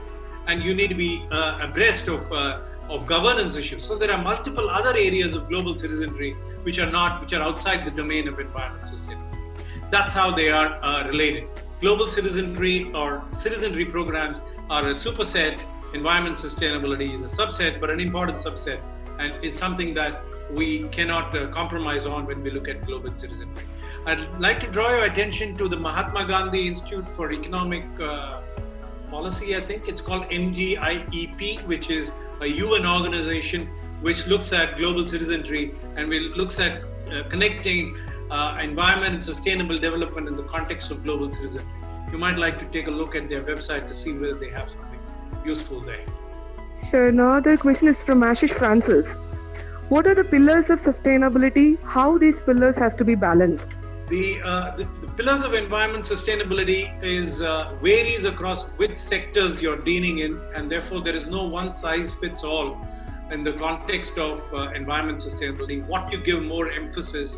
and you need to be abreast of governance issues. So there are multiple other areas of global citizenry which are outside the domain of environment sustainability. That's how they are related. Global citizenry or citizenry programs are a superset. Environment sustainability is a subset, but an important subset, and is something that we cannot compromise on when we look at global citizenry. I'd like to draw your attention to the Mahatma Gandhi Institute for Economic Policy, I think it's called MGIEP, which is a UN organization which looks at global citizenry and looks at connecting environment and sustainable development in the context of global citizenry. You might like to take a look at their website to see whether they have something useful there. Sure. Another question is from Ashish Francis. What are the pillars of sustainability? How these pillars has to be balanced? The pillars of environment sustainability varies across which sectors you're dealing in, and therefore there is no one size fits all in the context of environment sustainability. What you give more emphasis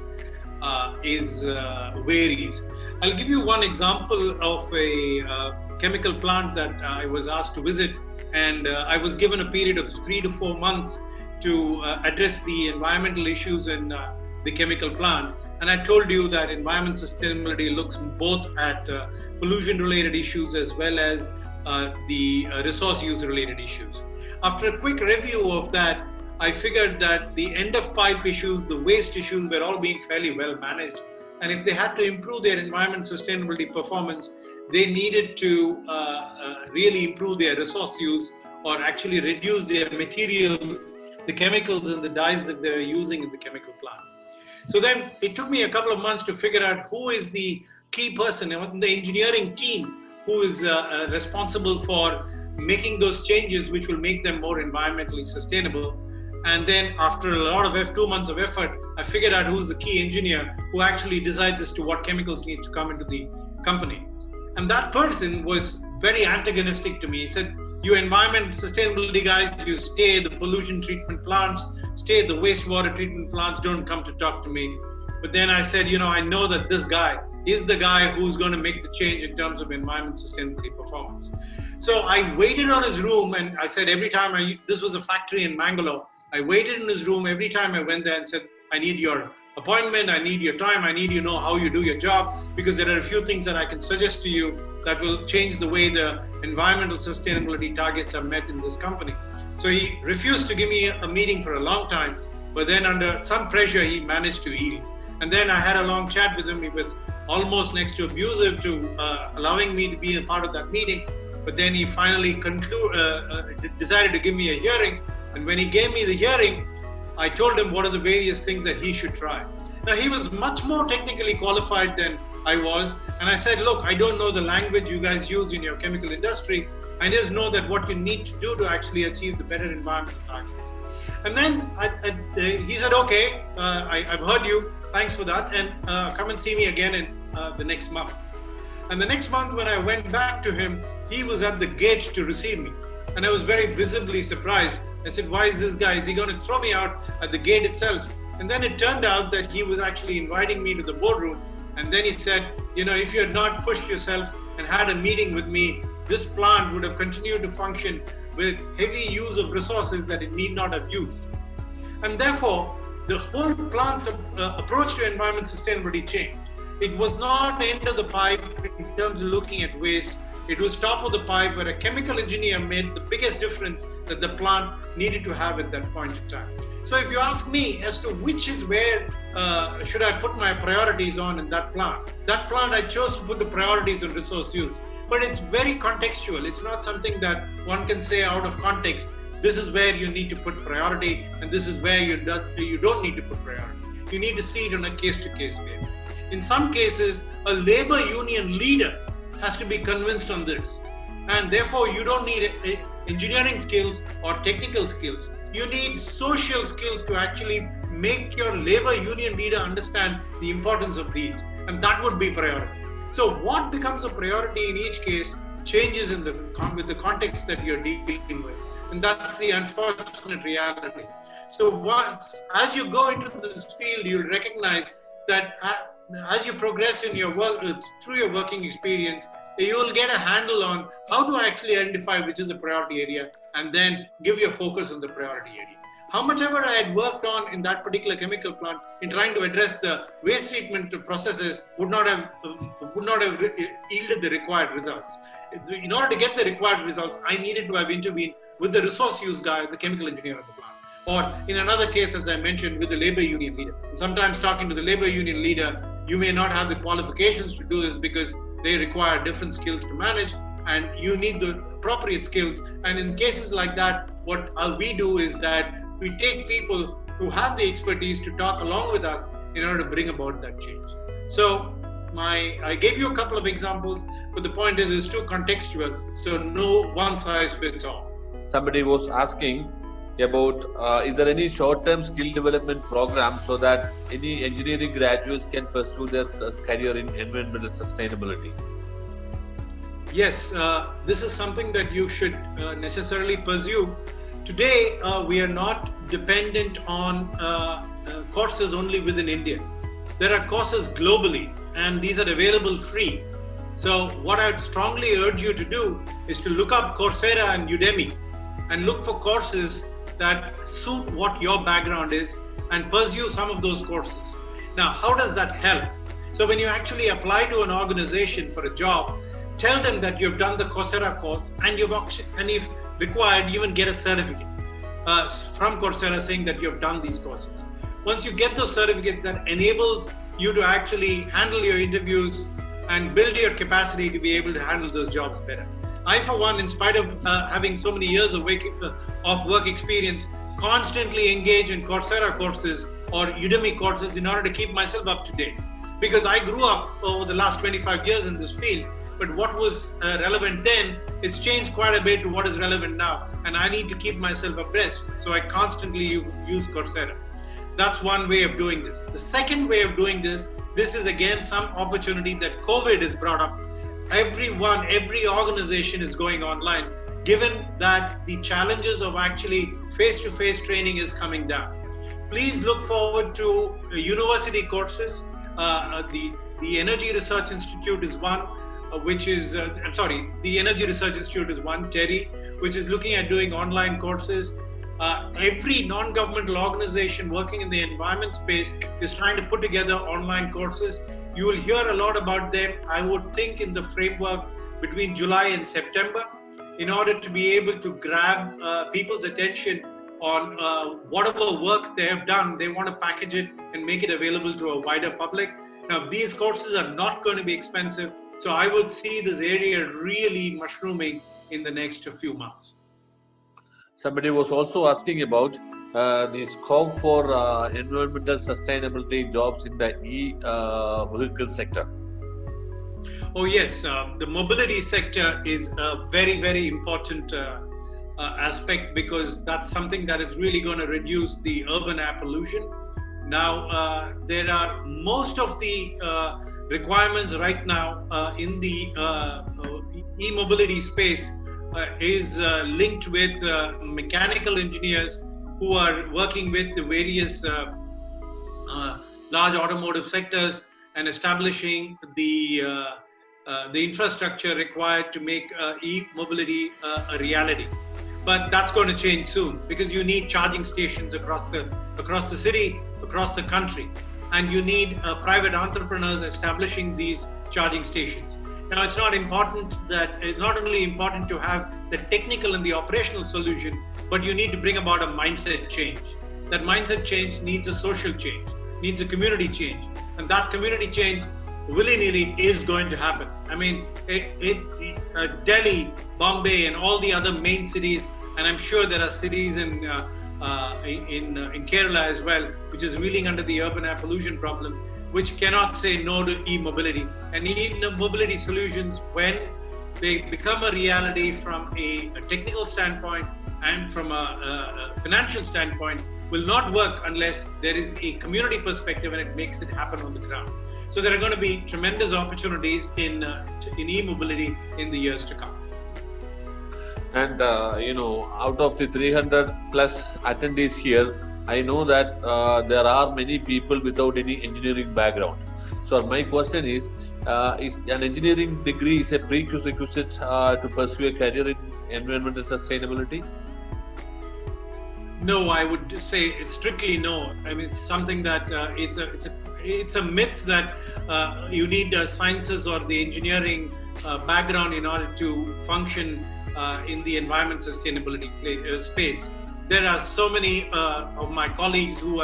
varies. I'll give you one example of a chemical plant that I was asked to visit, and I was given a period of 3 to 4 months to address the environmental issues in the chemical plant. And I told you that environment sustainability looks both at pollution-related issues as well as the resource use-related issues. After a quick review of that, I figured that the end-of-pipe issues, the waste issues were all being fairly well managed. And if they had to improve their environment sustainability performance, they needed to really improve their resource use, or actually reduce their materials, the chemicals and the dyes that they're using in the chemical plant. So then it took me a couple of months to figure out who is the key person in the engineering team who is responsible for making those changes which will make them more environmentally sustainable. And then after a lot of 2 months of effort, I figured out who's the key engineer who actually decides as to what chemicals need to come into the company. And that person was very antagonistic to me. He said, you environment sustainability guys, you stay the pollution treatment plants, stay the wastewater treatment plants, don't come to talk to me. But then I said, I know that this guy is the guy who's going to make the change in terms of environment sustainability performance. So I waited on his room, and I said every time this was a factory in Mangalore, I waited in his room every time I went there and said, I need your appointment, I need your time, I need you to know how you do your job, because there are a few things that I can suggest to you that will change the way the environmental sustainability targets are met in this company. So he refused to give me a meeting for a long time. but then under some pressure, he managed to yield. And then I had a long chat with him. He was almost next to abusive to allowing me to be a part of that meeting. But then he finally decided to give me a hearing. And when he gave me the hearing, I told him what are the various things that he should try. Now, he was much more technically qualified than I was. And I said, look, I don't know the language you guys use in your chemical industry. I just know that what you need to do to actually achieve the better environmental targets. And then he said, okay, I've heard you. Thanks for that. And come and see me again in the next month. And the next month when I went back to him, he was at the gate to receive me. And I was very visibly surprised. I said, why is this guy? Is he going to throw me out at the gate itself? And then it turned out that he was actually inviting me to the boardroom. And then he said, if you had not pushed yourself and had a meeting with me, this plant would have continued to function with heavy use of resources that it need not have used. And therefore, the whole plant's approach to environment sustainability changed. It was not end of the pipe in terms of looking at waste. It was top of the pipe where a chemical engineer made the biggest difference that the plant needed to have at that point in time. So if you ask me as to which is where should I put my priorities on in that plant I chose to put the priorities on resource use. But it's very contextual. It's not something that one can say out of context. This is where you need to put priority, and this is where you don't need to put priority. You need to see it on a case-to-case basis. In some cases, a labor union leader has to be convinced on this. And therefore, you don't need engineering skills or technical skills. You need social skills to actually make your labor union leader understand the importance of these. And that would be priority. So what becomes a priority in each case changes with the context that you're dealing with. And that's the unfortunate reality. So as you go into this field, you'll recognize that as you progress in your work, through your working experience, you will get a handle on how to actually identify which is a priority area and then give your focus on the priority area. How much ever I had worked on in that particular chemical plant in trying to address the waste treatment processes would not have yielded the required results. In order to get the required results, I needed to have intervened with the resource use guy, the chemical engineer of the plant. Or in another case, as I mentioned, with the labor union leader. Sometimes talking to the labor union leader, you may not have the qualifications to do this because they require different skills to manage and you need the appropriate skills. And in cases like that, what we do is that we take people who have the expertise to talk along with us in order to bring about that change. So I gave you a couple of examples, but the point is it's too contextual, so no one size fits all. Somebody was asking about is there any short-term skill development program so that any engineering graduates can pursue their career in environmental sustainability? Yes, this is something that you should necessarily pursue. Today, we are not dependent on courses only within India. There are courses globally, and these are available free. So what I'd strongly urge you to do is to look up Coursera and Udemy and look for courses that suit what your background is and pursue some of those courses. Now, how does that help? So when you actually apply to an organization for a job, tell them that you've done the Coursera course and if required, even get a certificate from Coursera saying that you've done these courses. Once you get those certificates, that enables you to actually handle your interviews and build your capacity to be able to handle those jobs better. I, for one, in spite of having so many years of work experience, constantly engage in Coursera courses or Udemy courses in order to keep myself up to date. Because I grew up over the last 25 years in this field, but what was relevant then is changed quite a bit to what is relevant now. And I need to keep myself abreast. So I constantly use Coursera. That's one way of doing this. The second way of doing this is again some opportunity that COVID has brought up. Every organization is going online, given that the challenges of actually face-to-face training is coming down. Please look forward to university courses. The Energy Research Institute is one, the Energy Research Institute is one, TERI, which is looking at doing online courses. Every non-governmental organization working in the environment space is trying to put together online courses. You will hear a lot about them, I would think, in the framework between July and September, in order to be able to grab people's attention on whatever work they have done. They want to package it and make it available to a wider public. Now, these courses are not going to be expensive, so I would see this area really mushrooming in the next few months. Somebody was also asking about the scope for environmental sustainability jobs in the vehicle sector. Oh yes, the mobility sector is a very, very important aspect, because that's something that is really going to reduce the urban air pollution. Now, there are most of the requirements right now in the e-mobility space is linked with mechanical engineers who are working with the various large automotive sectors and establishing the infrastructure required to make e-mobility a reality. But that's going to change soon, because you need charging stations across the city, across the country, and you need private entrepreneurs establishing these charging stations. Now, it's not only important to have the technical and the operational solution, but you need to bring about a mindset change. That mindset change needs a social change, needs a community change, and that community change willy-nilly is going to happen. I mean, Delhi, Bombay, and all the other main cities, and I'm sure there are cities in Kerala as well, which is reeling under the urban air pollution problem, which cannot say no to e-mobility. And e-mobility solutions, when they become a reality from a technical standpoint and from a financial standpoint, will not work unless there is a community perspective and it makes it happen on the ground. So there are going to be tremendous opportunities in e-mobility in the years to come. And out of the 300 plus attendees here, I know that there are many people without any engineering background. So my question is an engineering degree is a prerequisite to pursue a career in environmental sustainability? No, I would say it's strictly no. I mean, it's something that it's a myth that you need sciences or the engineering background in order to function in the environment sustainability space. There are so many of my colleagues who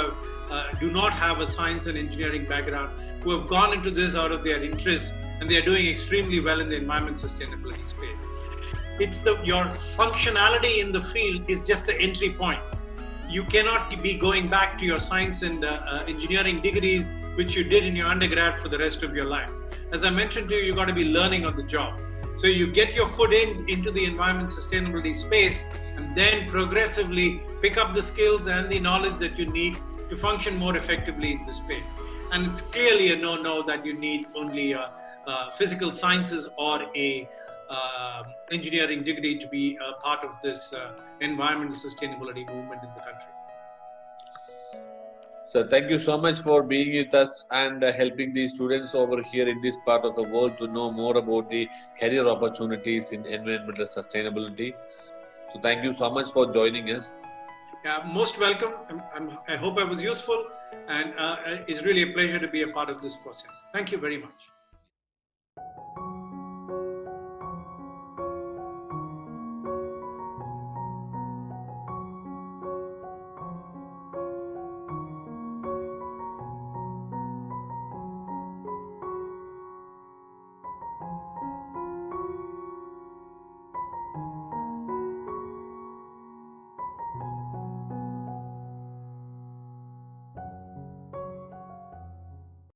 do not have a science and engineering background, who have gone into this out of their interest, and they are doing extremely well in the environment sustainability space. It's your functionality in the field is just the entry point. You cannot be going back to your science and engineering degrees, which you did in your undergrad, for the rest of your life. As I mentioned to you, you've got to be learning on the job. So you get your foot into the environment sustainability space, and then progressively pick up the skills and the knowledge that you need to function more effectively in this space. And it's clearly a no-no that you need only physical sciences or a engineering degree to be a part of this environmental sustainability movement in the country. So thank you so much for being with us and helping the students over here in this part of the world to know more about the career opportunities in environmental sustainability. So thank you so much for joining us. Yeah, most welcome. I hope I was useful, and it's really a pleasure to be a part of this process. Thank you very much.